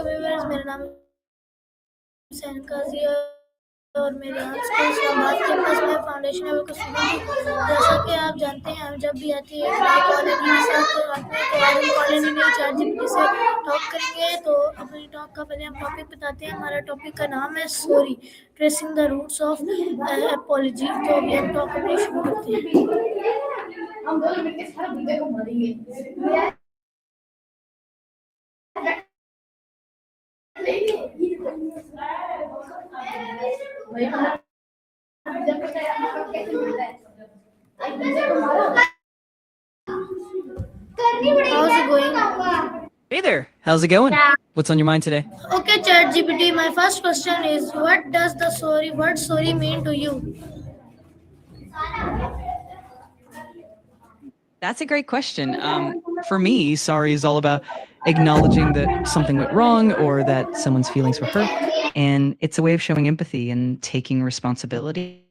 Viewers, मेरा नाम सैनकाजी है और मेरे यहाँ स्कूल इस्लामाबाद कैंपस में फाउंडेशन लेवल का स्टूडेंट हूँ। जैसा कि आप जानते हैं, हम जब भी आती है कॉलेज के साथ तो आते हैं तो आज हम कॉलेज में ChatGPT से टॉक करेंगे। तो अपनी टॉक का पहले हम टॉपिक बताते हैं। हमारा टॉपिक का नाम है sorry, tracing the roots of apology. तो अभी हम टॉक अपनी शुरू करते हैं। How's it going? Hey there, how's it going? What's on your mind today? Okay, ChatGPT, my first question is, what does the word sorry mean to you? That's a great question. For me, sorry is all about acknowledging that something went wrong or that someone's feelings were hurt. And it's a way of showing empathy and taking responsibility.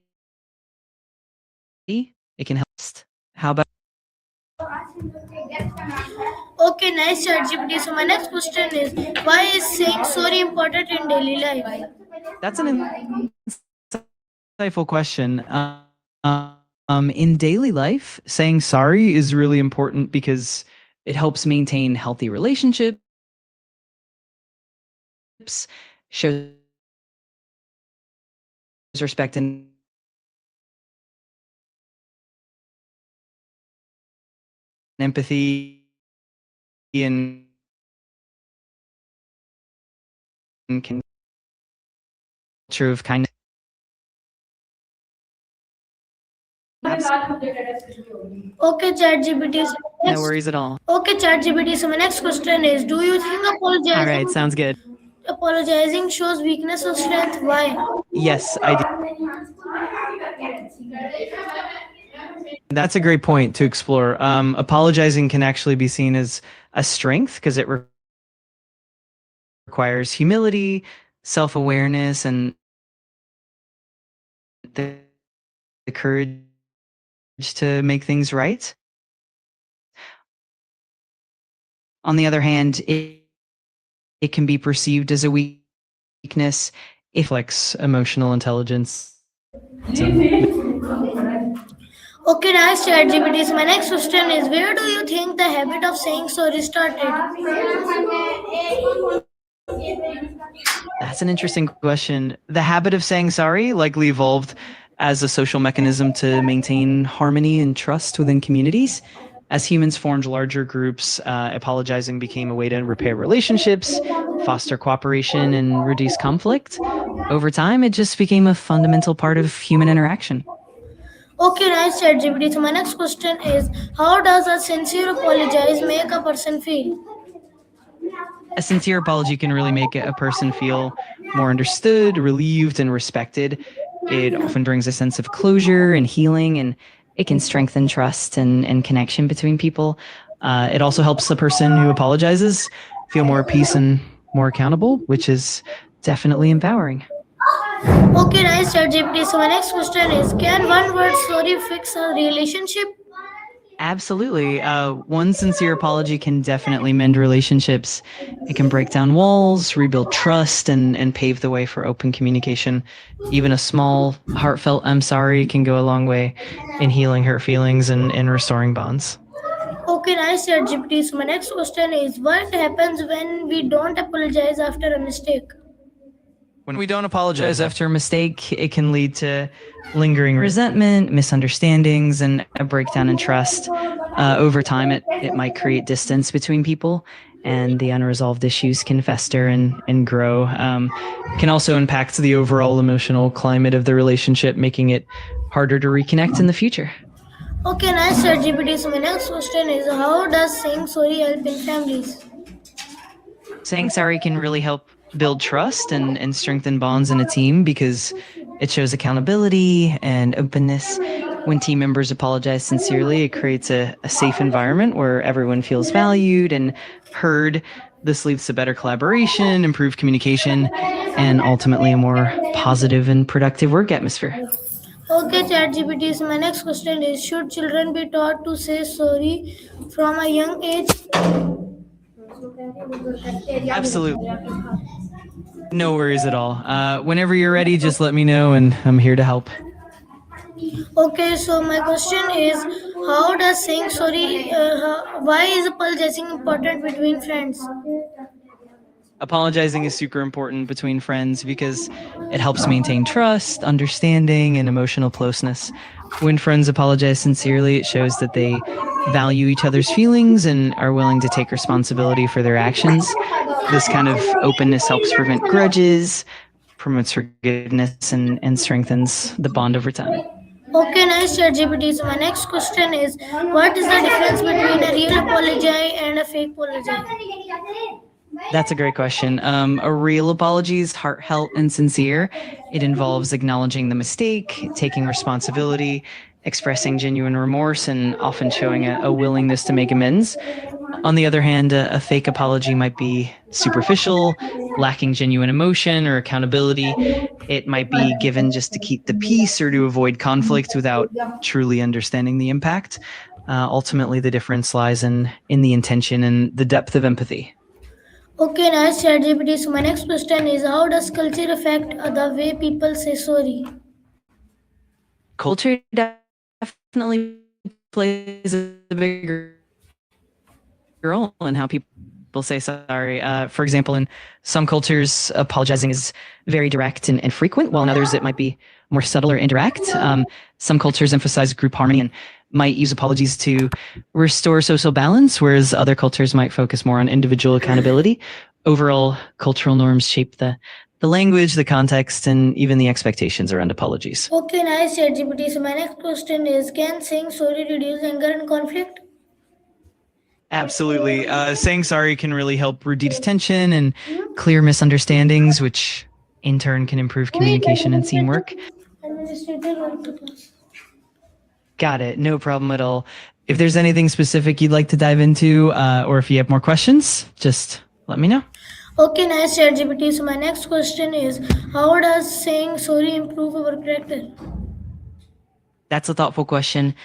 It can help. How about? Okay, nice, ChatGPT. So my next question is, why is saying sorry important in daily life? That's an insightful question. In daily life, saying sorry is really important because it helps maintain healthy relationships, shows respect and empathy, and culture of kindness. Okay, ChatGPT. No worries at all. Okay, ChatGPT. So my next question is, do you think All right, sounds good. apologizing shows weakness or strength? Why? Yes, I do. That's a great point to explore. Apologizing can actually be seen as a strength because it requires humility, self-awareness, and the courage to make things right. On the other hand, it can be perceived as a weakness if it lacks emotional intelligence. Okay, nice, ChatGPT. So my next question is, where do you think the habit of saying sorry started? That's an interesting question. The habit of saying sorry likely evolved as a social mechanism to maintain harmony and trust within communities. As humans formed larger groups, apologizing became a way to repair relationships, foster cooperation, and reduce conflict. Over time, it just became a fundamental part of human interaction. Okay, nice, ChatGPT. So my next question is, how does a sincere apologize make a person feel? A sincere apology can really make a person feel more understood, relieved, and respected. It often brings a sense of closure and healing, and it can strengthen trust and connection between people. It also helps the person who apologizes feel more at peace and more accountable, which is definitely empowering. Okay, nice, ChatGPT. So my next question is, can one word sorry fix a relationship? Absolutely. One sincere apology can definitely mend relationships. It can break down walls, rebuild trust, and pave the way for open communication. Even a small, heartfelt "I'm sorry" can go a long way in healing hurt feelings and restoring bonds. Okay, nice, ChatGPT. So my next question is, what happens when we don't apologize after a mistake? When we don't apologize after a mistake, it can lead to lingering resentment, misunderstandings, and a breakdown in trust. Over time, it might create distance between people, and the unresolved issues can fester and grow. Can also impact the overall emotional climate of the relationship, making it harder to reconnect in the future. Okay, nice, ChatGPT. So my next question is, how does saying sorry help in families? Saying sorry can really help build trust and strengthen bonds in a team because it shows accountability and openness. When team members apologize sincerely, it creates a safe environment where everyone feels valued and heard. This leads to better collaboration, improved communication, and ultimately a more positive and productive work atmosphere. Okay, ChatGPT. So my next question is, should children be taught to say sorry from a young age? Absolutely. No worries at all. Whenever you're ready, just let me know and I'm here to help. Okay, so my question is, how does saying sorry? Why is apologizing important between friends? Apologizing is super important between friends because it helps maintain trust, understanding, and emotional closeness. When friends apologize sincerely, it shows that they value each other's feelings and are willing to take responsibility for their actions. This kind of openness helps prevent grudges, promotes forgiveness, and strengthens the bond over time. Okay, nice ChatGPT. So my next question is, what is the difference between a real apology and a fake apology? That's a great question. A real apology is heartfelt and sincere. It involves acknowledging the mistake, taking responsibility, expressing genuine remorse, and often showing a willingness to make amends. On the other hand, a fake apology might be superficial, lacking genuine emotion or accountability. It might be given just to keep the peace or to avoid conflict without truly understanding the impact. Ultimately, the difference lies in the intention and the depth of empathy. Okay, nice ChatGPT. So my next question is, how does culture affect the way people say sorry? Culture definitely plays a big role in how people say sorry. For example, in some cultures, apologizing is very direct and frequent, while in others it might be more subtle or indirect. Some cultures emphasize group harmony and might use apologies to restore social balance, whereas other cultures might focus more on individual accountability. Overall, cultural norms shape the language, the context, and even the expectations around apologies. Okay, nice ChatGPT. So my next question is, can saying sorry reduce anger and conflict? Absolutely. Saying sorry can really help reduce tension and clear misunderstandings, which in turn can improve communication and teamwork. Administrator of the class. Got it. No problem at all. If there's anything specific you'd like to dive into, or if you have more questions, just let me know. Okay, nice ChatGPT. So my next question is, how does saying sorry improve our character? That's a thoughtful question.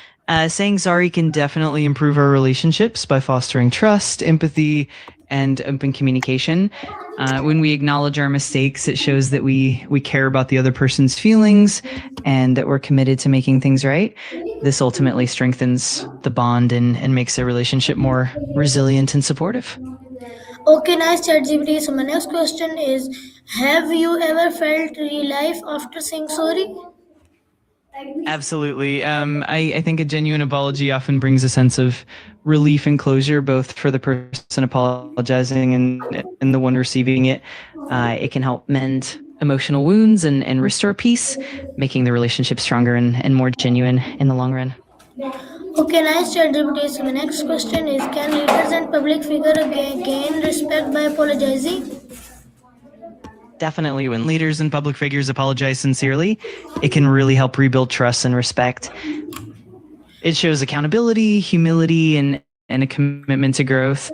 Saying sorry can definitely improve our relationships by fostering trust, empathy, and open communication. When we acknowledge our mistakes, it shows that we care about the other person's feelings and that we're committed to making things right. This ultimately strengthens the bond and makes a relationship more resilient and supportive. Okay, nice ChatGPT. So my next question is, have you ever felt relief after saying sorry? Absolutely. I think a genuine apology often brings a sense of relief and closure, both for the person apologizing and the one receiving it. It can help mend emotional wounds and restore peace, making the relationship stronger and more genuine in the long run. Okay, nice ChatGPT. So my next question is, can leaders and public figure gain respect by apologizing? Definitely, when leaders and public figures apologize sincerely, it can really help rebuild trust and respect. It shows accountability, humility, and a commitment to growth,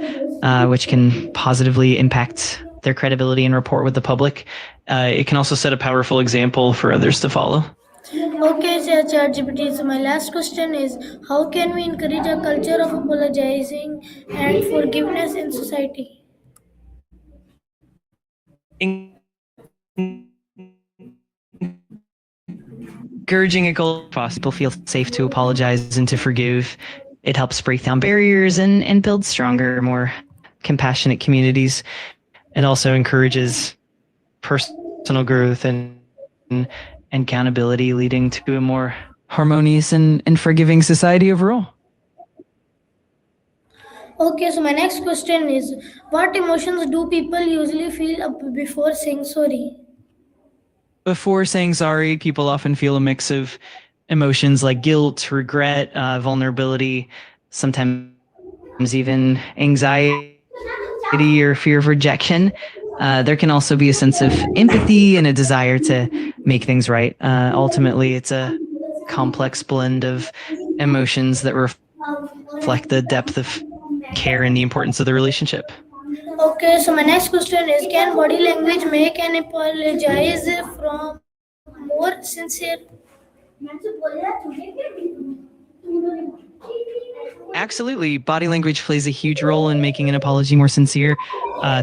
which can positively impact their credibility and rapport with the public. It can also set a powerful example for others to follow. Okay, ChatGPT. So my last question is, how can we encourage a culture of apologizing and forgiveness in society? Encouraging a culture where people feel safe to apologize and to forgive. It helps break down barriers and build stronger, more compassionate communities. It also encourages personal growth and accountability, leading to a more harmonious and forgiving society overall. Okay, so my next question is, what emotions do people usually feel before saying sorry? Before saying sorry, people often feel a mix of emotions like guilt, regret, vulnerability, sometimes even anxiety or fear of rejection. There can also be a sense of empathy and a desire to make things right. Ultimately, it's a complex blend of emotions that reflect the depth of care and the importance of the relationship. Okay, so my next question is, can body language make an apologize from more sincere? Absolutely. Body language plays a huge role in making an apology more sincere.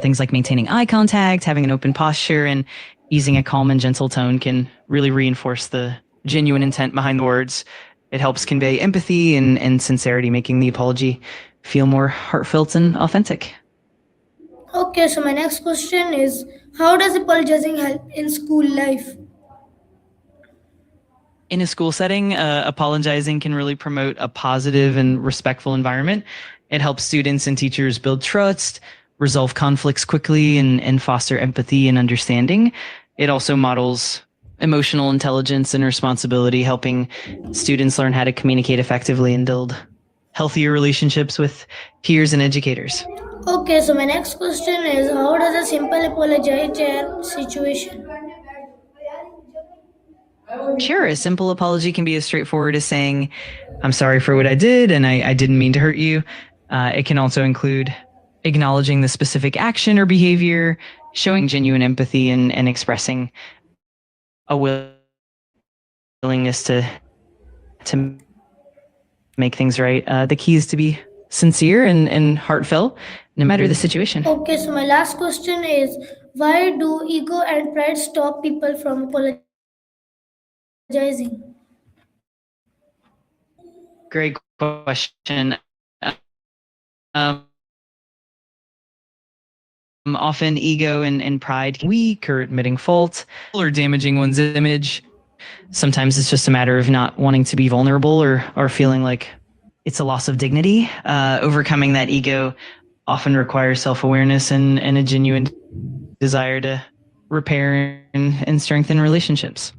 Things like maintaining eye contact, having an open posture, and using a calm and gentle tone can really reinforce the genuine intent behind the words. It helps convey empathy and sincerity, making the apology feel more heartfelt and authentic. Okay, so my next question is, how does apologizing help in school life? In a school setting, apologizing can really promote a positive and respectful environment. It helps students and teachers build trust, resolve conflicts quickly, and foster empathy and understanding. It also models emotional intelligence and responsibility, helping students learn how to communicate effectively and build healthier relationships with peers and educators. Okay, so my next question is, how does a simple apology change situation? Sure, a simple apology can be as straightforward as saying, I'm sorry for what I did, and I didn't mean to hurt you. It can also include acknowledging the specific action or behavior, showing genuine empathy, and expressing a willingness to make things right. The key is to be sincere and heartfelt, no matter the situation. Okay, so my last question is, why do ego and pride stop people from apologizing? Great question. Um, Often ego and pride can be weak or admitting fault or damaging one's image. Sometimes it's just a matter of not wanting to be vulnerable or feeling like it's a loss of dignity. Overcoming that ego often requires self-awareness and a genuine desire to repair and strengthen relationships.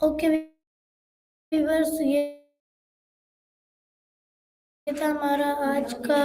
Okay viewers ये था हमारा आज का